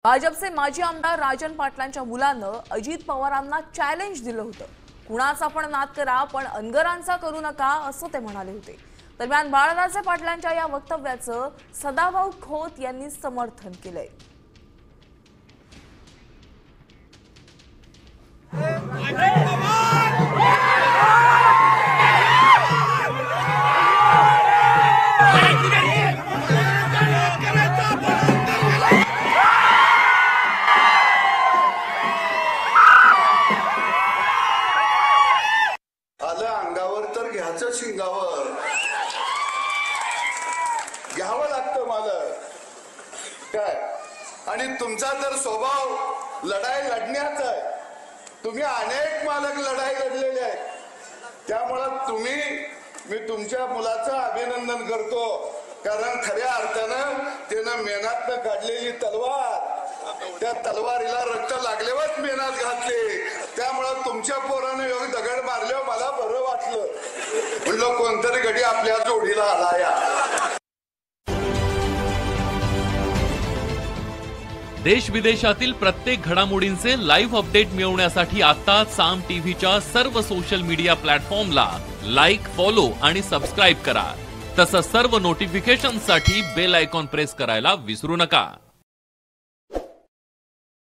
भाजपचे माजी आमदार राजन पाटलांच्या मुलानं अजित पवारांना चॅलेंज दिलं होतं। कुणाचा पण नाद करा पण अनगरांचा करू नका असं ते म्हणाले होते। दरम्यान बाळराजे पाटलांच्या या वक्तव्याचं सदाभाऊ खोत यांनी समर्थन केलंय। अंगावर तर घ्यायचं शिंगावर घ्यावं लागतं मला काय। आणि तुमचा तर स्वभाव लढाई लढण्याचा आहे। तुम्ही अनेक मालक लढाई लढलेले आहेत। त्यामुळे मी तुमच्या मुलाचं अभिनंदन करतो, कारण खऱ्या अर्थानं त्यानं मेहनतनं काढलेली तलवार, त्या तलवारीला रक्त लागल्यावरच मेहनत घातली। त्यामुळे तुमच्या पोराने योग दगड मारल्यावर मला बरं वाटलं, म्हणलं कोणतरी गडी आपल्या जोडीला आला या। देश विदेशातील प्रत्येक घडामोडींचे लाईव्ह अपडेट मिळवण्यासाठी आता साम टीव्हीच्या सर्व सोशल मीडिया प्लॅटफॉर्मला लाईक, फॉलो आणि सबस्क्राईब करा। तसंच सर्व नोटिफिकेशनसाठी बेल आयकॉन प्रेस करायला विसरू नका।